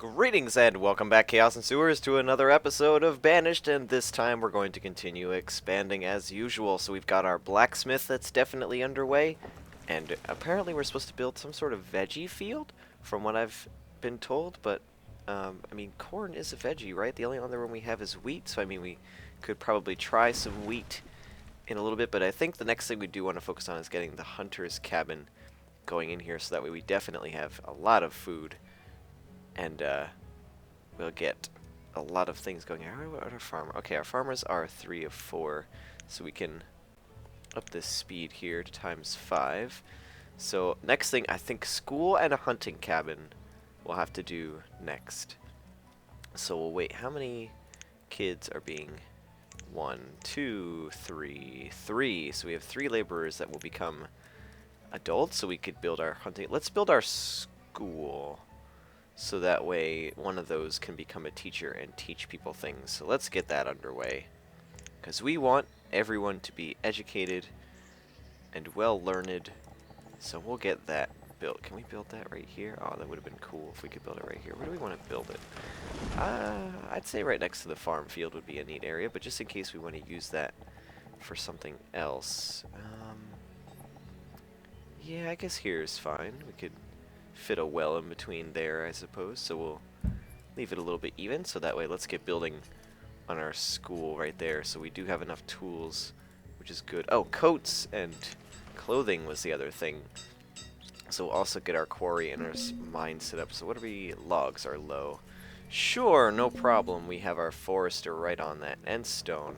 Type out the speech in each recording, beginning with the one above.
Greetings and welcome back, Chaos-Ensuers, to another episode of Banished, and this time we're going to continue expanding as usual. So we've got our blacksmith that's definitely underway, and apparently we're supposed to build some sort of veggie field, from what I've been told, but, I mean, corn is a veggie, right? The only other one we have is wheat, so I mean, we could probably try some wheat in a little bit, but I think the next thing we do want to focus on is getting the hunter's cabin going in here, so that way we definitely have a lot of food. And we'll get a lot of things going. How about our farmer? Okay, our farmers are 3 of 4, so we can up this speed here to ×5. So next thing, I think school and a hunting cabin we'll have to do next. So we'll wait. How many kids are being? 1, 2, 3, 3. So we have 3 laborers that will become adults, so we could build our hunting. Let's build our school. So that way, one of those can become a teacher and teach people things. So let's get that underway. Because we want everyone to be educated and well-learned. So we'll get that built. Can we build that right here? Oh, that would have been cool if we could build it right here. Where do we want to build it? I'd say right next to the farm field would be a neat area, but just in case we want to use that for something else. Yeah, I guess here is fine. We could fit a well in between there, I suppose, so we'll leave it a little bit even, so that way let's get building on our school right there, so we do have enough tools, which is good. Oh, coats and clothing was the other thing, so we'll also get our quarry and our mine set up. So what are we? Logs are low. Sure, no problem, we have our forester right on that, and stone.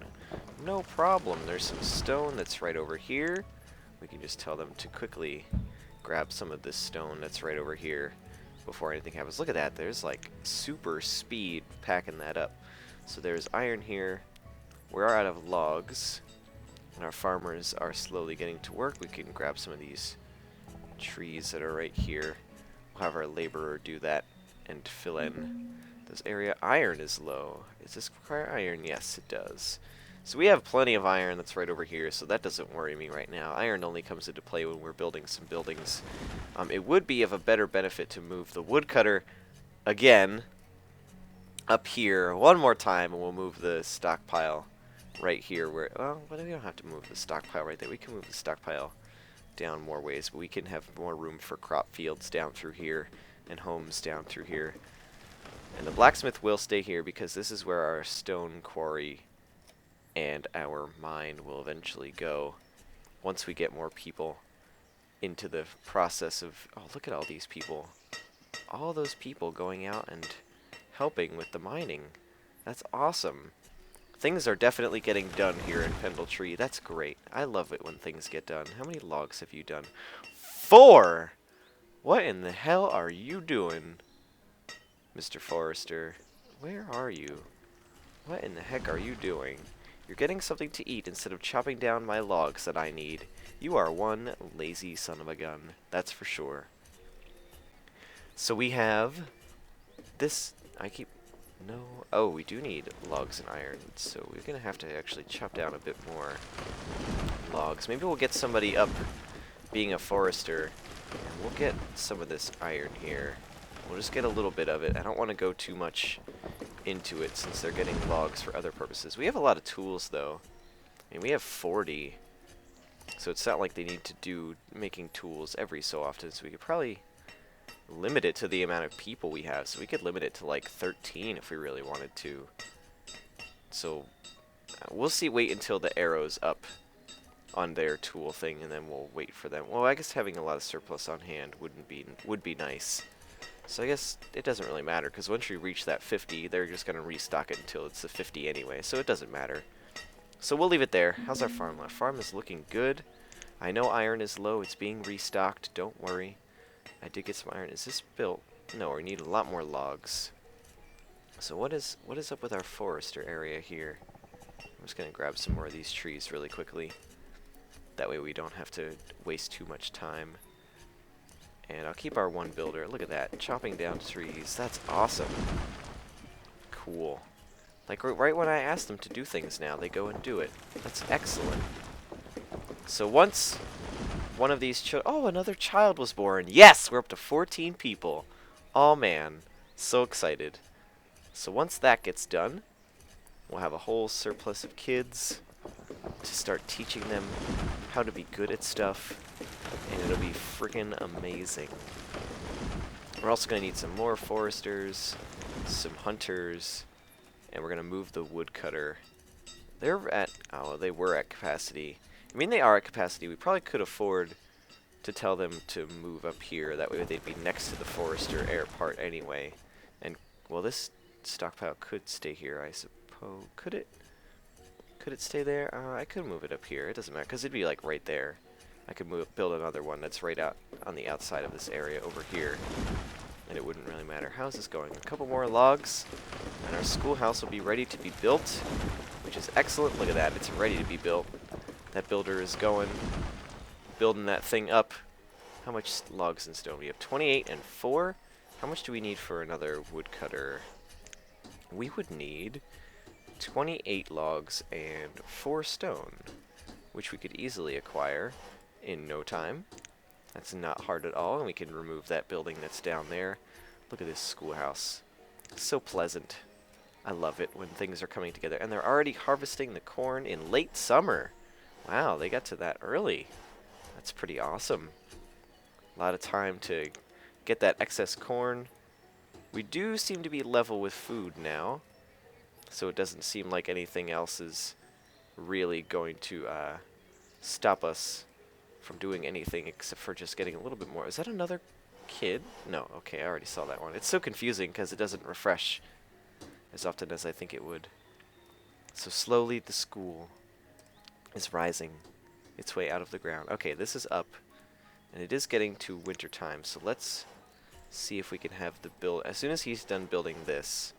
No problem, there's some stone that's right over here. We can just tell them to quickly grab some of this stone that's right over here before anything happens. Look at that, there's like super speed packing that up. So there's iron here. We are out of logs, and our farmers are slowly getting to work. We can grab some of these trees that are right here. We'll have our laborer do that and fill in this area. Iron is low. Does this require iron? Yes, it does. So we have plenty of iron that's right over here, so that doesn't worry me right now. Iron only comes into play when we're building some buildings. It would be of a better benefit to move the woodcutter again up here one more time, and we'll move the stockpile right here. Where, well, but we don't have to move the stockpile right there. We can move the stockpile down more ways, but we can have more room for crop fields down through here and homes down through here. And the blacksmith will stay here because this is where our stone quarry and our mine will eventually go once we get more people into the process of... Oh, look at all these people. All those people going out and helping with the mining. That's awesome. Things are definitely getting done here in Pendletree. That's great. I love it when things get done. How many logs have you done? 4! What in the hell are you doing, Mr. Forrester? Where are you? What in the heck are you doing? You're getting something to eat instead of chopping down my logs that I need. You are one lazy son of a gun, that's for sure. So we have this... No... Oh, we do need logs and iron, so we're going to have to actually chop down a bit more logs. Maybe we'll get somebody up being a forester, and we'll get some of this iron here. We'll just get a little bit of it. I don't want to go too much into it since they're getting logs for other purposes. We have a lot of tools though. I mean, we have 40, so it's not like they need to do making tools every so often, so we could probably limit it to the amount of people we have. So we could limit it to like 13 if we really wanted to. So we'll see. Wait until the arrow's up on their tool thing, and then we'll wait for them. Well, I guess having a lot of surplus on hand would be nice. So I guess it doesn't really matter, because once you reach that 50, they're just going to restock it until it's the 50 anyway, so it doesn't matter. So we'll leave it there. How's our farm? Our farm is looking good. I know iron is low. It's being restocked. Don't worry. I did get some iron. Is this built? No, we need a lot more logs. So what is up with our forester area here? I'm just going to grab some more of these trees really quickly. That way we don't have to waste too much time. And I'll keep our one builder. Look at that. Chopping down trees. That's awesome. Cool. Like, right when I ask them to do things now, they go and do it. That's excellent. So once one of these children... Oh, another child was born. Yes! We're up to 14 people. Oh, man. So excited. So once that gets done, we'll have a whole surplus of kids to start teaching them how to be good at stuff, and it'll be freaking amazing. We're also going to need some more foresters, some hunters, and we're going to move the woodcutter. They're at, oh, they were at capacity. I mean, they are at capacity. We probably could afford to tell them to move up here. That way they'd be next to the forester air part anyway. And, well, this stockpile could stay here, I suppose. Could it? Could it stay there? I could move it up here. It doesn't matter, because it'd be, like, right there. I could build another one that's right out on the outside of this area over here. And it wouldn't really matter. How's this going? A couple more logs, and our schoolhouse will be ready to be built, which is excellent. Look at that. It's ready to be built. That builder is going, building that thing up. How much logs and stone? We have 28 and 4. How much do we need for another woodcutter? We would need 28 logs and 4 stone, which we could easily acquire in no time. That's not hard at all, and we can remove that building that's down there. Look at this schoolhouse. It's so pleasant. I love it when things are coming together. And they're already harvesting the corn in late summer. Wow, they got to that early. That's pretty awesome. A lot of time to get that excess corn. We do seem to be level with food now, so it doesn't seem like anything else is really going to stop us from doing anything except for just getting a little bit more. Is that another kid? No, okay, I already saw that one. It's so confusing because it doesn't refresh as often as I think it would. So slowly the school is rising its way out of the ground. Okay, this is up, and it is getting to winter time, so let's see if we can have the build. As soon as he's done building this,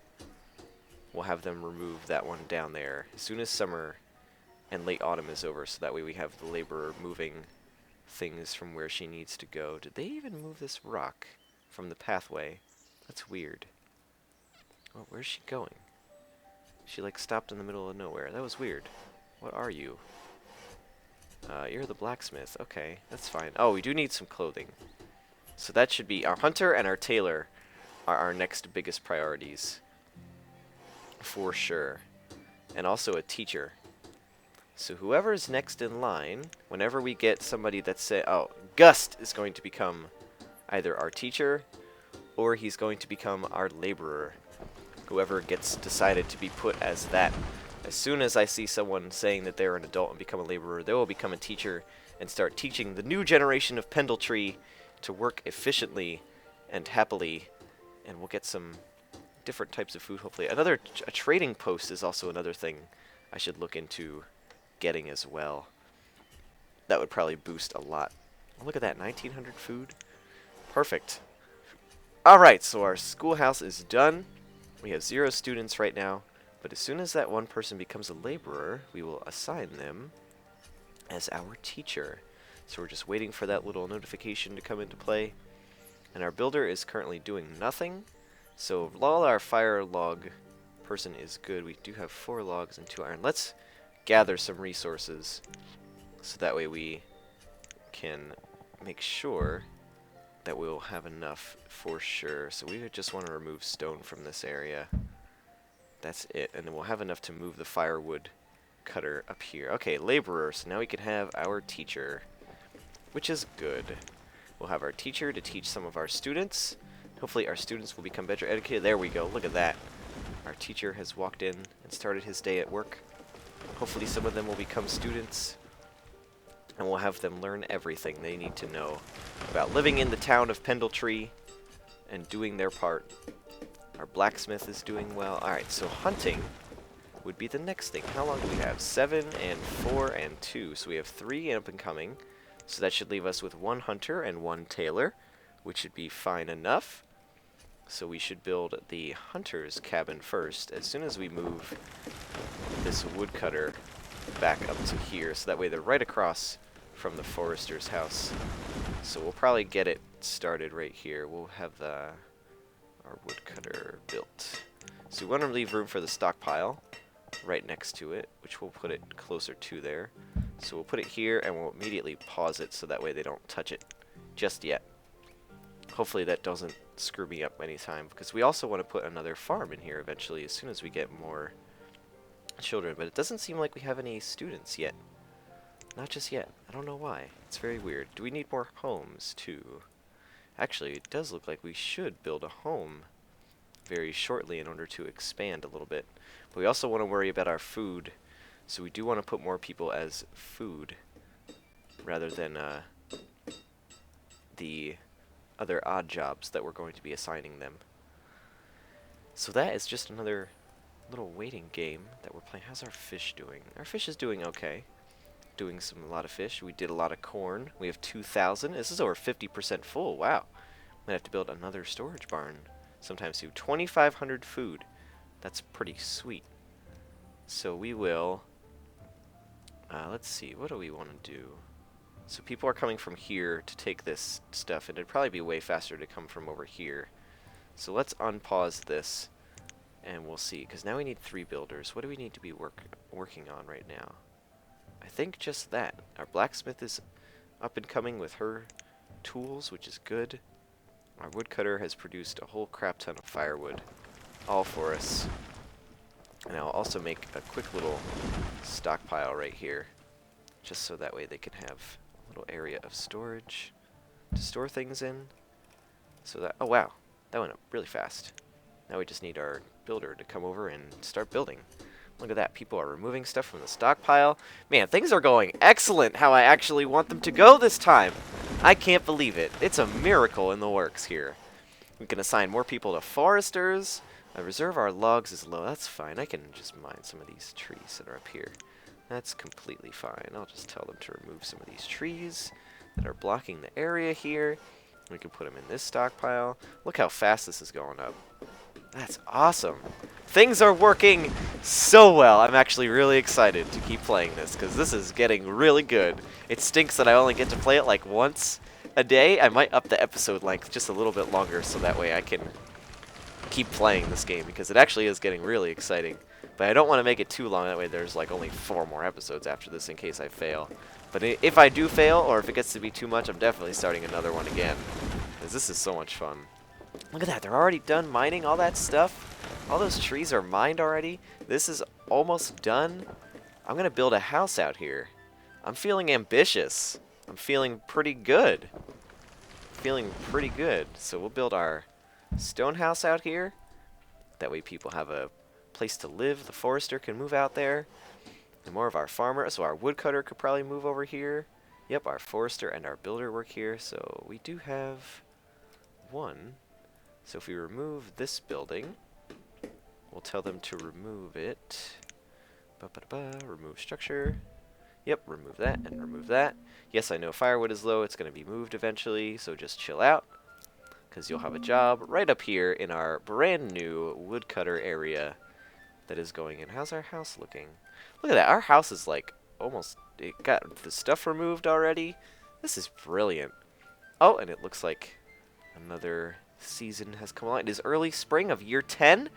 we'll have them remove that one down there as soon as summer and late autumn is over, so that way we have the laborer moving things from where she needs to go. Did they even move this rock from the pathway? That's weird. Oh, where's she going? She like stopped in the middle of nowhere. That was weird. What are you? You're the blacksmith. Okay, that's fine. Oh, we do need some clothing. So that should be our hunter and our tailor are our next biggest priorities. For sure. And also a teacher. So whoever's next in line, whenever we get somebody that say, oh, Gust is going to become either our teacher or he's going to become our laborer. Whoever gets decided to be put as that. As soon as I see someone saying that they're an adult and become a laborer, they will become a teacher and start teaching the new generation of Pendletree to work efficiently and happily. And we'll get some different types of food, hopefully. A trading post is also another thing I should look into getting as well. That would probably boost a lot. Oh, look at that, 1900 food. Perfect. Alright, so our schoolhouse is done. We have 0 students right now, but as soon as that one person becomes a laborer, we will assign them as our teacher. So we're just waiting for that little notification to come into play. And our builder is currently doing nothing. So while our fire log person is good, we do have 4 logs and 2 iron. Let's gather some resources so that way we can make sure that we'll have enough for sure. So we just want to remove stone from this area. That's it. And then we'll have enough to move the firewood cutter up here. Okay, laborer. So now we can have our teacher, which is good. We'll have our teacher to teach some of our students. Hopefully our students will become better educated. There we go. Look at that. Our teacher has walked in and started his day at work. Hopefully some of them will become students, and we'll have them learn everything they need to know about living in the town of Pendletree and doing their part. Our blacksmith is doing well. Alright, so hunting would be the next thing. How long do we have? 7 and 4 and 2. So we have 3 up and coming. So that should leave us with 1 hunter and 1 tailor, which should be fine enough. So we should build the hunter's cabin first as soon as we move this woodcutter back up to here. So that way they're right across from the forester's house. So we'll probably get it started right here. We'll have our woodcutter built. So we want to leave room for the stockpile right next to it, which we'll put it closer to there. So we'll put it here and we'll immediately pause it so that way they don't touch it just yet. Hopefully that doesn't screw me up anytime, because we also want to put another farm in here eventually as soon as we get more children, but it doesn't seem like we have any students yet. Not just yet. I don't know why. It's very weird. Do we need more homes, too? Actually, it does look like we should build a home very shortly in order to expand a little bit. But we also want to worry about our food, so we do want to put more people as food rather than the other odd jobs that we're going to be assigning them. So that is just another little waiting game that we're playing. How's our fish doing? Our fish is doing okay. Doing a lot of fish. We did a lot of corn. We have 2,000. This is over 50% full. Wow. Might have to build another storage barn sometime soon. 2,500 food. That's pretty sweet. So we will... let's see. What do we want to do? So people are coming from here to take this stuff, and it'd probably be way faster to come from over here. So let's unpause this, and we'll see. Because now we need 3 builders. What do we need to be working on right now? I think just that. Our blacksmith is up and coming with her tools, which is good. Our woodcutter has produced a whole crap ton of firewood, all for us. And I'll also make a quick little stockpile right here, just so that way they can have a little area of storage to store things in. So that, oh wow, that went up really fast. Now we just need our builder to come over and start building. Look at that, people are removing stuff from the stockpile. Man, things are going excellent how I actually want them to go this time. I can't believe it. It's a miracle in the works here. We can assign more people to foresters. Reserve our logs is low. That's fine. I can just mine some of these trees that are up here. That's completely fine. I'll just tell them to remove some of these trees that are blocking the area here. We can put them in this stockpile. Look how fast this is going up. That's awesome. Things are working so well. I'm actually really excited to keep playing this because this is getting really good. It stinks that I only get to play it like once a day. I might up the episode length just a little bit longer so that way I can keep playing this game because it actually is getting really exciting. But I don't want to make it too long. That way there's like only 4 more episodes after this in case I fail. But if I do fail or if it gets to be too much, I'm definitely starting another one again because this is so much fun. Look at that, they're already done mining all that stuff. All those trees are mined already. This is almost done. I'm gonna build a house out here. I'm feeling ambitious. I'm feeling pretty good. So we'll build our stone house out here. That way people have a place to live. The forester can move out there. And more of our farmer, so our woodcutter could probably move over here. Yep, our forester and our builder work here. So we do have 1. So if we remove this building, we'll tell them to remove it. Remove structure. Yep, remove that and remove that. Yes, I know firewood is low. It's going to be moved eventually, so just chill out. Because you'll have a job right up here in our brand new woodcutter area that is going in. How's our house looking? Look at that. Our house is like almost... It got the stuff removed already. This is brilliant. Oh, and it looks like another... season has come along. It is early spring of year 10,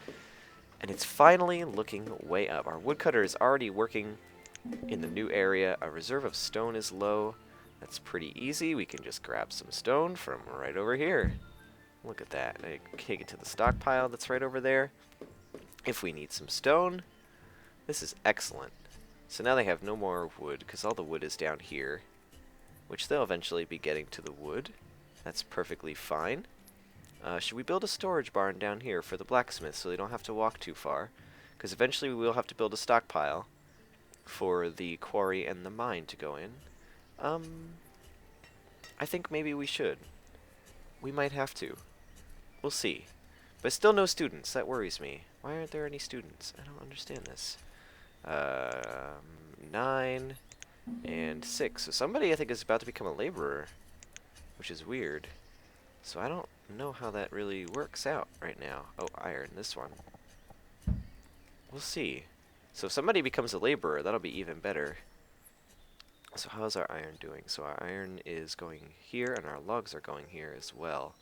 and it's finally looking way up. Our woodcutter is already working in the new area. Our reserve of stone is low. That's pretty easy. We can just grab some stone from right over here. Look at that. I take it to the stockpile that's right over there. If we need some stone, this is excellent. So now they have no more wood, because all the wood is down here, which they'll eventually be getting to the wood. That's perfectly fine. Should we build a storage barn down here for the blacksmith so they don't have to walk too far? Because eventually we will have to build a stockpile for the quarry and the mine to go in. I think maybe we should. We might have to. We'll see. But still no students. That worries me. Why aren't there any students? I don't understand this. 9 and 6. So somebody I think is about to become a laborer, which is weird. So I don't know how that really works out right now. Oh, iron, this one. We'll see. So if somebody becomes a laborer, that'll be even better. So how's our iron doing? So our iron is going here, and our logs are going here as well.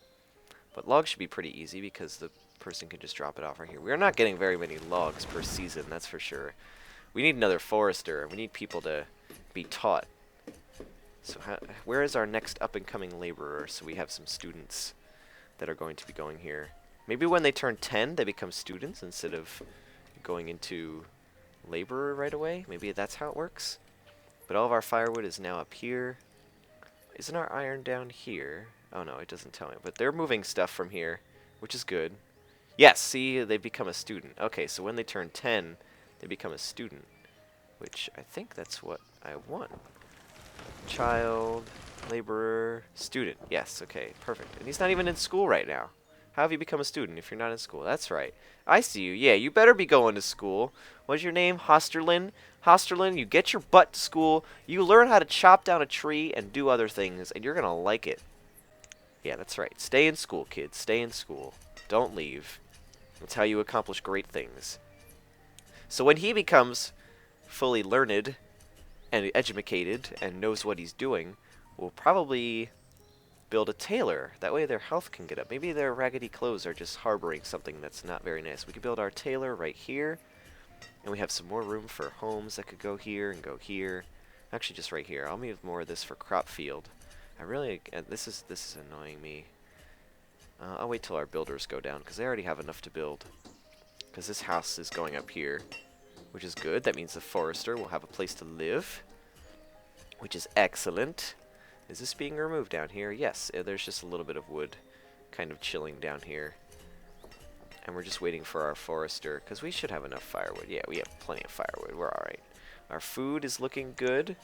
But logs should be pretty easy because the person can just drop it off right here. We're not getting very many logs per season, that's for sure. We need another forester. We need people to be taught. So where is our next up-and-coming laborer so we have some students that are going to be going here. Maybe when they turn 10, they become students instead of going into labor right away. Maybe that's how it works. But all of our firewood is now up here. Isn't our iron down here? Oh no, it doesn't tell me. But they're moving stuff from here, which is good. Yes, see, they become a student. Okay, so when they turn 10, they become a student, which I think that's what I want. Child, laborer, student. Yes, okay, perfect. And he's not even in school right now. How have you become a student if you're not in school? That's right. I see you. Yeah, you better be going to school. What's your name? Hosterlin? Hosterlin, you get your butt to school, you learn how to chop down a tree and do other things, and you're going to like it. Yeah, that's right. Stay in school, kids. Stay in school. Don't leave. That's how you accomplish great things. So when he becomes fully learned and educated and knows what he's doing, we'll probably build a tailor. That way their health can get up. Maybe their raggedy clothes are just harboring something that's not very nice. We could build our tailor right here. And we have some more room for homes that could go here and go here. Actually, just right here. I'll move more of this for crop field. I really... this is annoying me. I'll wait till our builders go down, because they already have enough to build. Because this house is going up here, which is good. That means the forester will have a place to live, which is excellent. Is this being removed down here? Yes, there's just a little bit of wood kind of chilling down here. And we're just waiting for our forester, because we should have enough firewood. Yeah, we have plenty of firewood. We're alright. Our food is looking good.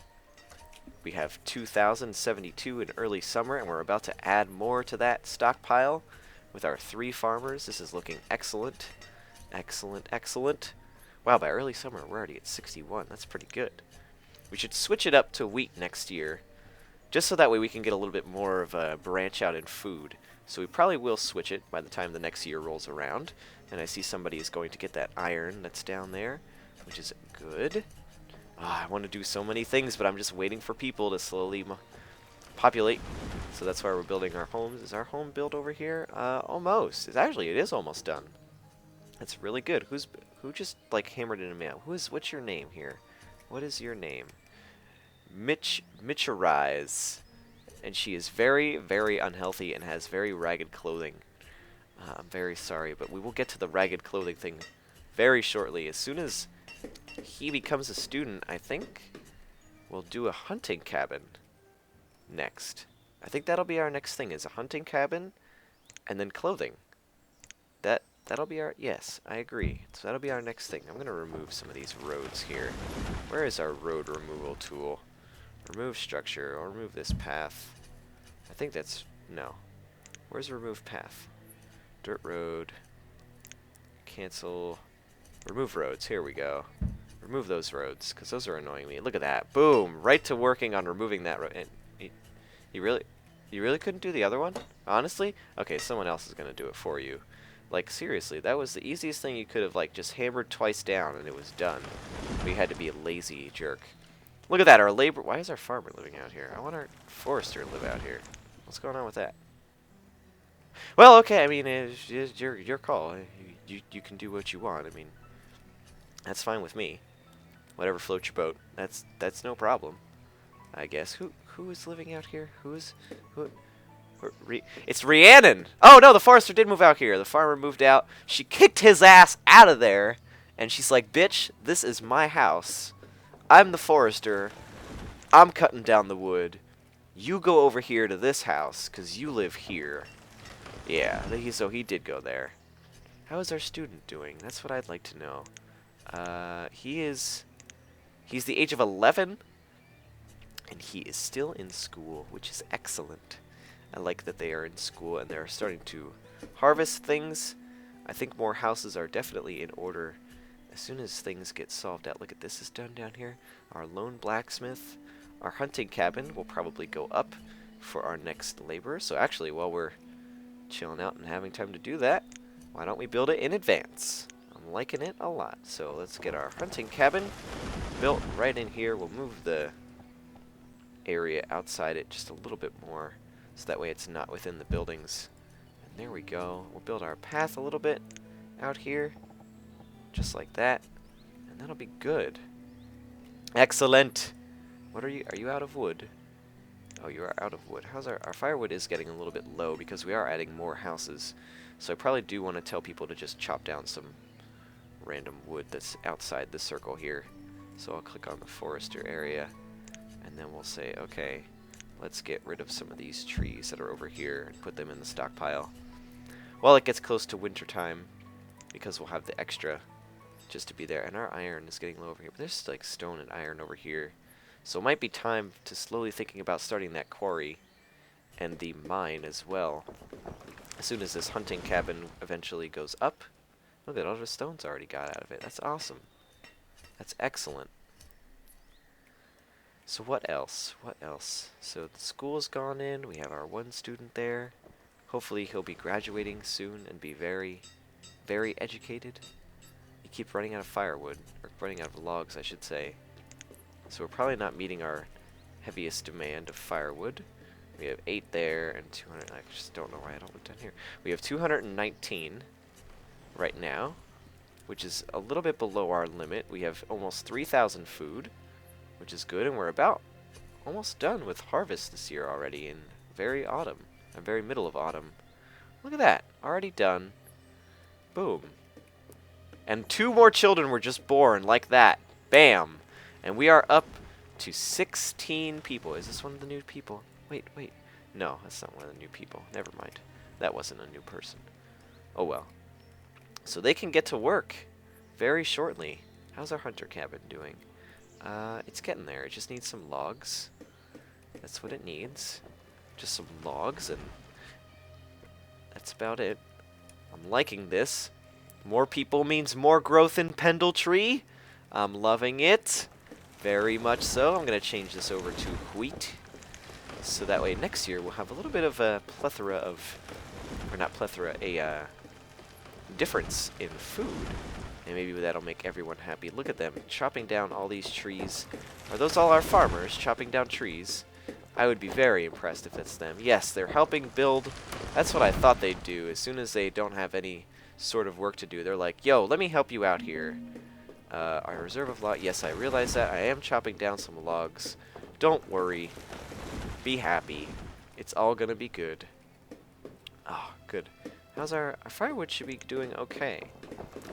We have 2,072 in early summer, and we're about to add more to that stockpile with our 3 farmers. This is looking excellent. Excellent, excellent. Wow, by early summer, we're already at 61. That's pretty good. We should switch it up to wheat next year, just so that way we can get a little bit more of a branch out in food. So we probably will switch it by the time the next year rolls around. And I see somebody is going to get that iron that's down there, which is good. I want to do so many things, but I'm just waiting for people to slowly populate. So that's why we're building our homes. Is our home built over here? Almost. It is almost done. That's really good. Who just like hammered in a mail? What's your name here? What is your name? Mitcherize. And she is very, very unhealthy and has very ragged clothing. I'm very sorry, but we will get to the ragged clothing thing very shortly. As soon as he becomes a student, I think we'll do a hunting cabin next. I think that'll be our next thing, is a hunting cabin and then clothing. That'll be our... Yes, I agree. So that'll be our next thing. I'm going to remove some of these roads here. Where is our road removal tool? Remove structure. I'll remove this path. I think that's... No. Where's remove path? Dirt road. Cancel. Remove roads. Here we go. Remove those roads, because those are annoying me. Look at that. Boom! Right to working on removing that road. And you really couldn't do the other one? Honestly? Okay, someone else is going to do it for you. Like, seriously, that was the easiest thing you could have, like, just hammered twice down and it was done. But you had to be a lazy jerk. Look at that, our labor... Why is our farmer living out here? I want our forester to live out here. What's going on with that? Well, okay, I mean, it's your call. You can do what you want. I mean, that's fine with me. Whatever floats your boat. That's no problem, I guess. Who is living out here? Who? It's Rhiannon! Oh, no, the forester did move out here. The farmer moved out. She kicked his ass out of there, and she's like, bitch, this is my house. I'm the forester. I'm cutting down the wood. You go over here to this house, because you live here. Yeah, so he did go there. How is our student doing? That's what I'd like to know. He's the age of 11, and he is still in school, which is excellent. I like that they are in school and they're starting to harvest things. I think more houses are definitely in order as soon as things get solved out. Look at this is done down here. Our lone blacksmith. Our hunting cabin will probably go up for our next labor. So actually, while we're chilling out and having time to do that, why don't we build it in advance? I'm liking it a lot. So let's get our hunting cabin built right in here. We'll move the area outside it just a little bit more, so that way it's not within the buildings. And there we go. We'll build our path a little bit out here, just like that, and that'll be good. Excellent. What are you? Are you out of wood? Oh, you are out of wood. How's our firewood is getting a little bit low because we are adding more houses. So I probably do want to tell people to just chop down some random wood that's outside the circle here. So I'll click on the forester area, and then we'll say, okay, let's get rid of some of these trees that are over here and put them in the stockpile. While it gets close to winter time, because we'll have the extra just to be there. And our iron is getting low over here, but there's like stone and iron over here. So it might be time to slowly thinking about starting that quarry and the mine as well. As soon as this hunting cabin eventually goes up. Look at all the stones already got out of it. That's awesome. That's excellent. So what else? What else? So the school's gone in. We have our one student there. Hopefully he'll be graduating soon and be very, very educated. You keep running out of firewood, or running out of logs, I should say. So we're probably not meeting our heaviest demand of firewood. We have 8 there and 200. I just don't know why I don't look down here. We have 219 right now, which is a little bit below our limit. We have almost 3,000 food, which is good, and we're about almost done with harvest this year already in very middle of autumn. Look at that, already done. Boom. And 2 more children were just born like that. Bam. And we are up to 16 people. Is this one of the new people? Wait. No, that's not one of the new people. Never mind. That wasn't a new person. Oh well. So they can get to work very shortly. How's our hunter cabin doing? It's getting there. It just needs some logs. That's what it needs. Just some logs, and that's about it. I'm liking this. More people means more growth in Pendletree. I'm loving it. Very much so. I'm going to change this over to wheat. So that way next year we'll have a little bit of a plethora of, or not plethora, a difference in food. And maybe that'll make everyone happy. Look at them chopping down all these trees. Are those all our farmers chopping down trees? I would be very impressed if that's them. Yes, they're helping build. That's what I thought they'd do. As soon as they don't have any sort of work to do, they're like, yo, let me help you out here. Our reserve of log. Yes, I realize that. I am chopping down some logs. Don't worry. Be happy. It's all gonna be good. Oh, good. How's our firewood should be doing okay.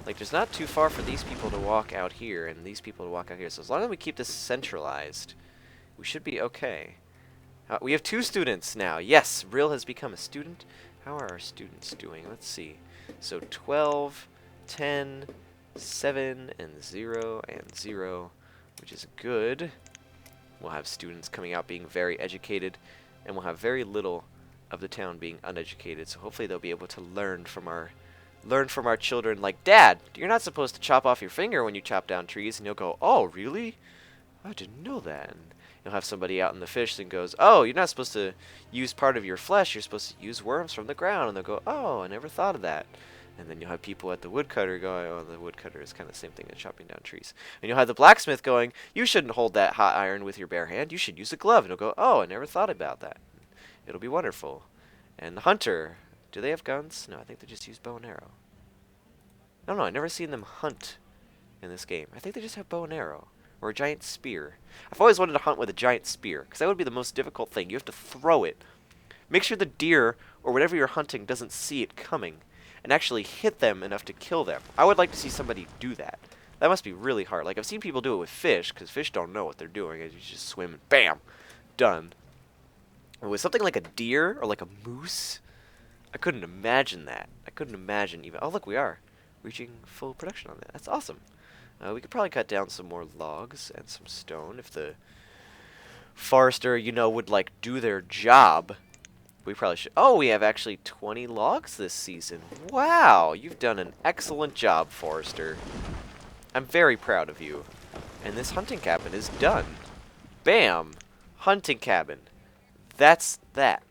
Like, there's not too far for these people to walk out here and these people to walk out here. So as long as we keep this centralized, we should be okay. We have 2 students now. Yes, Rill has become a student. How are our students doing? Let's see. So 12, 10, 7, and 0, and 0, which is good. We'll have students coming out being very educated, and we'll have very little of the town being uneducated. So hopefully they'll be able to learn from our children. Like, Dad, you're not supposed to chop off your finger when you chop down trees. And you'll go, oh, really? I didn't know that. And you'll have somebody out in the fish that goes, oh, you're not supposed to use part of your flesh. You're supposed to use worms from the ground. And they'll go, oh, I never thought of that. And then you'll have people at the woodcutter going, oh, the woodcutter is kind of the same thing as chopping down trees. And you'll have the blacksmith going, you shouldn't hold that hot iron with your bare hand. You should use a glove. And he'll go, oh, I never thought about that. It'll be wonderful. And the hunter, do they have guns? No, I think they just use bow and arrow. No, I've never seen them hunt in this game. I think they just have bow and arrow. Or a giant spear. I've always wanted to hunt with a giant spear, because that would be the most difficult thing. You have to throw it. Make sure the deer, or whatever you're hunting, doesn't see it coming, and actually hit them enough to kill them. I would like to see somebody do that. That must be really hard. Like, I've seen people do it with fish, because fish don't know what they're doing. You just swim and bam! Done. But with something like a deer, or like a moose, I couldn't imagine that. I couldn't imagine even... Oh, look, we are reaching full production on that. That's awesome. We could probably cut down some more logs and some stone if the forester, would, like, do their job. We probably should... Oh, we have actually 20 logs this season. Wow, you've done an excellent job, forester. I'm very proud of you. And this hunting cabin is done. Bam! Hunting cabin. That's that.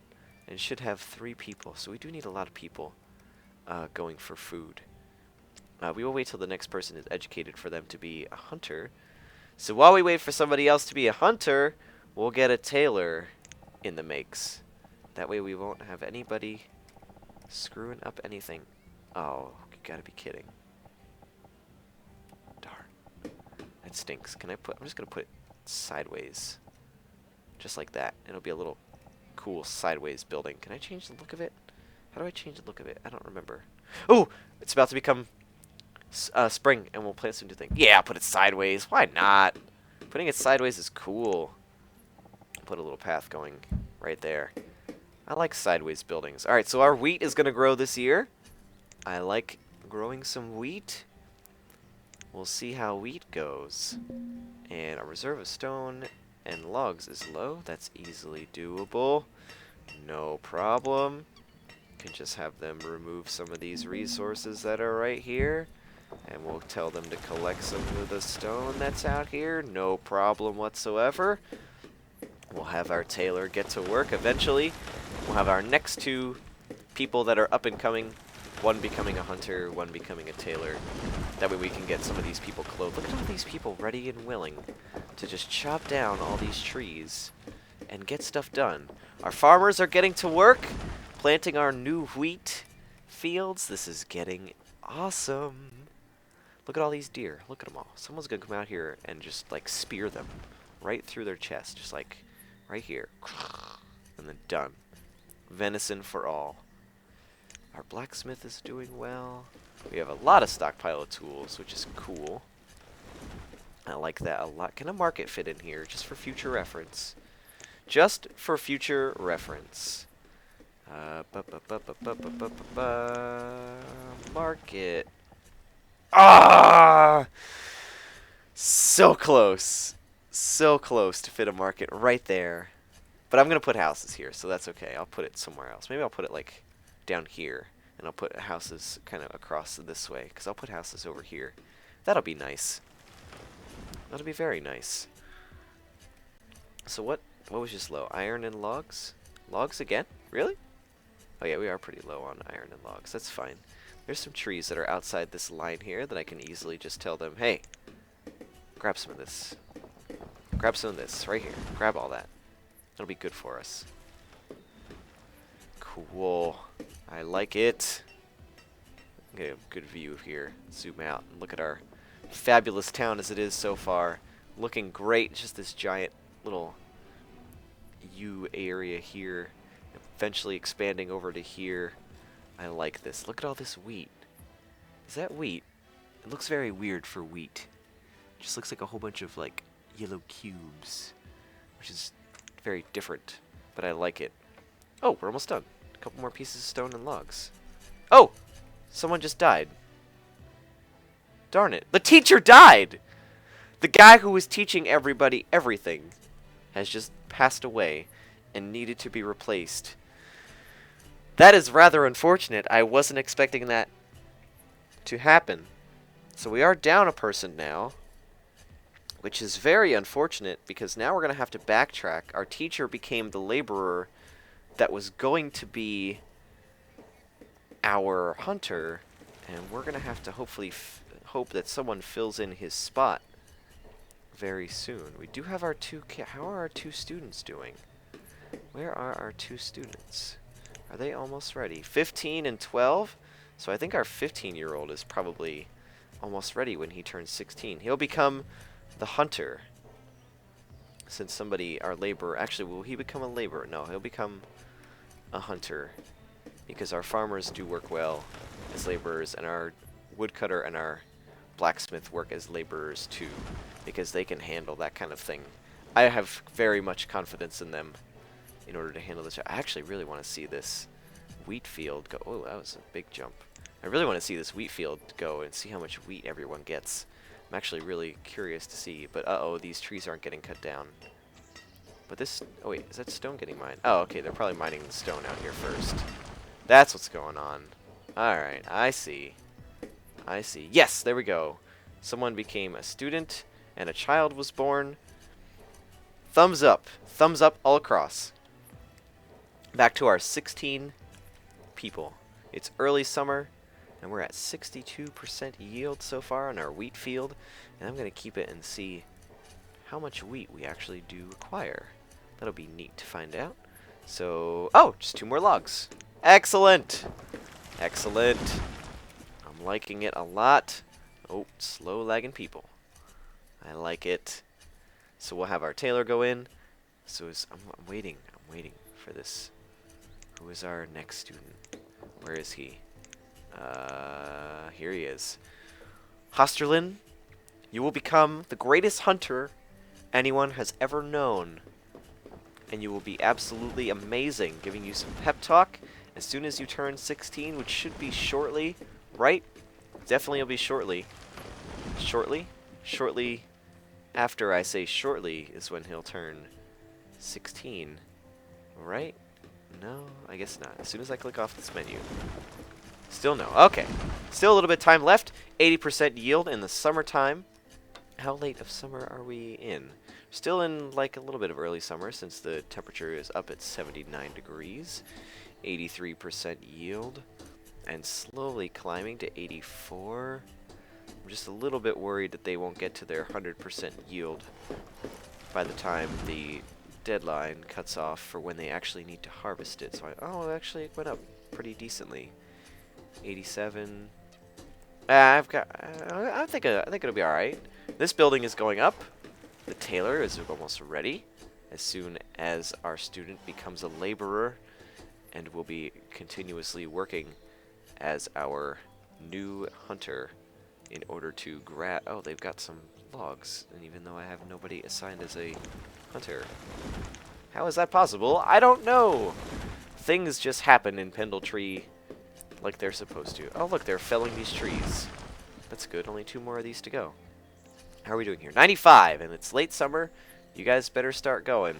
And it should have 3 people, so we do need a lot of people going for food. We will wait till the next person is educated for them to be a hunter. So while we wait for somebody else to be a hunter, we'll get a tailor in the makes. That way we won't have anybody screwing up anything. Oh, you gotta be kidding. Darn. That stinks. I'm just gonna put it sideways. Just like that. It'll be a little cool sideways building. Can I change the look of it? How do I change the look of it? I don't remember. Oh, it's about to become spring, and we'll plant some new things. Yeah, put it sideways. Why not? Putting it sideways is cool. Put a little path going right there. I like sideways buildings. All right, so our wheat is going to grow this year. I like growing some wheat. We'll see how wheat goes. And our reserve of stone and logs is low. That's easily doable. No problem. Can just have them remove some of these resources that are right here. And we'll tell them to collect some of the stone that's out here. No problem whatsoever. We'll have our tailor get to work eventually. We'll have our next two people that are up and coming. One becoming a hunter, one becoming a tailor. That way we can get some of these people clothed. Look at all these people ready and willing to just chop down all these trees and get stuff done. Our farmers are getting to work, planting our new wheat fields. This is getting awesome. Look at all these deer. Look at them all. Someone's going to come out here and just, like, spear them right through their chest. Just, like, right here. And then done. Venison for all. Our blacksmith is doing well. We have a lot of stockpile of tools, which is cool. I like that a lot. Can a market fit in here just for future reference? Just for future reference. Market. Ah! So close. So close to fit a market right there. But I'm going to put houses here, so that's okay. I'll put it somewhere else. Maybe I'll put it, like, down here. And I'll put houses kind of across this way, because I'll put houses over here. That'll be nice. That'll be very nice. So what was just low? Iron and logs? Logs again? Really? Oh yeah, we are pretty low on iron and logs. That's fine. There's some trees that are outside this line here that I can easily just tell them, hey, grab some of this. Grab some of this right here. Grab all that. That'll be good for us. Cool. I like it. Get a good view here. Zoom out and look at our fabulous town as it is so far. Looking great. Just this giant little U area here. Eventually expanding over to here. I like this. Look at all this wheat. Is that wheat? It looks very weird for wheat. It just looks like a whole bunch of, like, yellow cubes. Which is very different. But I like it. Oh, we're almost done. A couple more pieces of stone and logs. Oh! Someone just died. Darn it. The teacher died! The guy who was teaching everybody everything has just passed away and needed to be replaced. That is rather unfortunate. I wasn't expecting that to happen. So we are down a person now, which is very unfortunate because now we're going to have to backtrack. Our teacher became the laborer that was going to be our hunter, and we're going to have to hopefully hope that someone fills in his spot very soon. We do have our two how are our two students doing? Where are our two students? Are they almost ready? 15 and 12? So I think our 15-year-old is probably almost ready when he turns 16. He'll become the hunter. Since somebody, our laborer, actually, will he become a laborer? No, he'll become a hunter. Because our farmers do work well as laborers, and our woodcutter and our blacksmith work as laborers too, because they can handle that kind of thing. I have very much confidence in them in order to handle this. I actually really want to see this wheat field go. Oh, that was a big jump. I really want to see this wheat field go and see how much wheat everyone gets. I'm actually really curious to see, but uh-oh, these trees aren't getting cut down. But this, oh wait, is that stone getting mined? Oh, okay, they're probably mining the stone out here first. That's what's going on. Alright, I see. I see. Yes, there we go. Someone became a student, and a child was born. Thumbs up. Thumbs up all across. Back to our 16 people. It's early summer, and we're at 62% yield so far on our wheat field. And I'm going to keep it and see how much wheat we actually do acquire. That'll be neat to find out. So, oh, just 2 more logs. Excellent! Excellent. I'm liking it a lot. Oh, slow lagging people. I like it. So we'll have our tailor go in. So I'm waiting. I'm waiting for this. Who is our next student? Where is he? Here he is. Hosterlin, you will become the greatest hunter anyone has ever known. And you will be absolutely amazing, giving you some pep talk as soon as you turn 16, which should be shortly, right? Definitely will be shortly. Shortly? Shortly after I say shortly is when he'll turn 16. Right? No, I guess not. As soon as I click off this menu. Still no. Okay. Still a little bit of time left. 80% yield in the summertime. How late of summer are we in? Still in like a little bit of early summer since the temperature is up at 79 degrees. 83% yield. And slowly climbing to 84. I'm just a little bit worried that they won't get to their 100% yield by the time the deadline cuts off for when they actually need to harvest it. So oh, actually it went up pretty decently. 87. I think it'll be all right. This building is going up. The tailor is almost ready. As soon as our student becomes a laborer, and will be continuously working as our new hunter in order to grab. Oh, they've got some logs, and even though I have nobody assigned as a hunter, how is that possible? I don't know. Things just happen in Pendletree like they're supposed to. Oh, look, they're felling these trees. That's good. Only 2 more of these to go. How are we doing here? 95, and it's late summer. You guys better start going.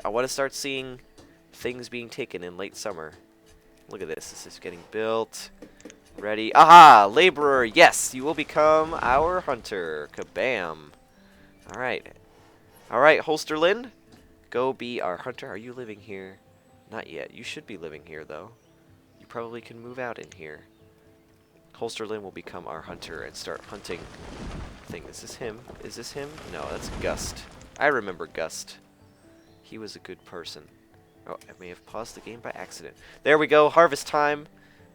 I want to start seeing things being taken in late summer. Look at this. This is getting built. Ready. Aha! Laborer. Yes, you will become our hunter. Kabam. All right. All right, Holsterlin. Go be our hunter. Are you living here? Not yet. You should be living here, though. You probably can move out in here. Holsterlin will become our hunter and start hunting things. Is this him? Is this him? No, that's Gust. I remember Gust. He was a good person. Oh, I may have paused the game by accident. There we go. Harvest time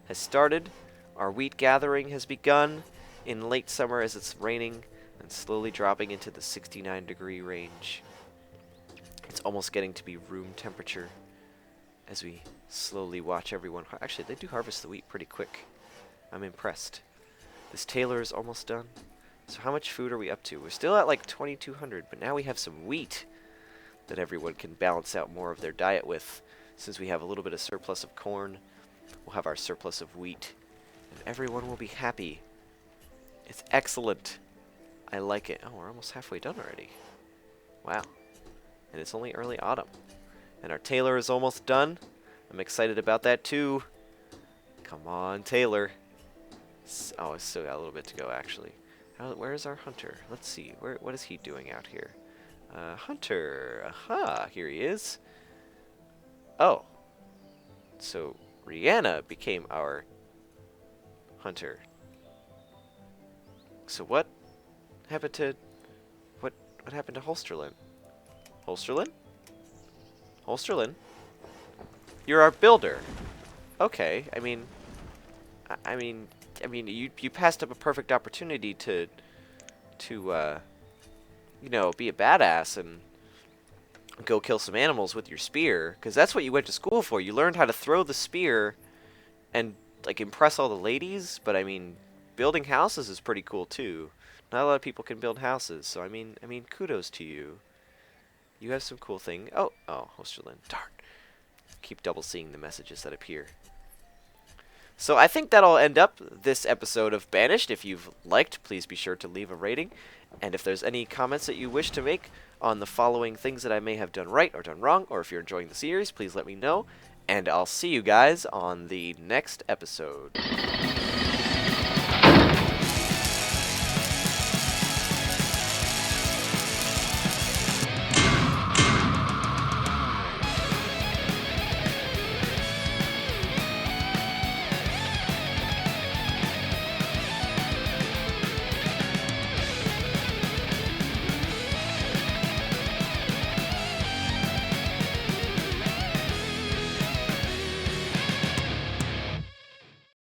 has started. Our wheat gathering has begun in late summer as it's raining and slowly dropping into the 69-degree range. It's almost getting to be room temperature as we slowly watch everyone. Actually, they do harvest the wheat pretty quick. I'm impressed. This tailor is almost done. So how much food are we up to? We're still at like 2,200, but now we have some wheat that everyone can balance out more of their diet with. Since we have a little bit of surplus of corn, we'll have our surplus of wheat, and everyone will be happy. It's excellent. I like it. Oh, we're almost halfway done already. Wow. And it's only early autumn. And our tailor is almost done. I'm excited about that too. Come on, tailor. Oh, it's still got a little bit to go, actually. Where is our hunter? Let's see. What is he doing out here? Hunter. Aha, here he is. Oh. So, Rihanna became our hunter. So what happened to... What happened to Holsterlin? Holsterlin? Holsterlin? You're our builder. Okay, I mean, you passed up a perfect opportunity to you know, be a badass and go kill some animals with your spear, because that's what you went to school for. You learned how to throw the spear and like impress all the ladies. But I mean, building houses is pretty cool too. Not a lot of people can build houses, so I mean, kudos to you. You have some cool thing. Oh, Hosterlin. Darn. Keep double seeing the messages that appear. So I think that'll end up this episode of Banished. If you've liked, please be sure to leave a rating. And if there's any comments that you wish to make on the following things that I may have done right or done wrong, or if you're enjoying the series, please let me know. And I'll see you guys on the next episode.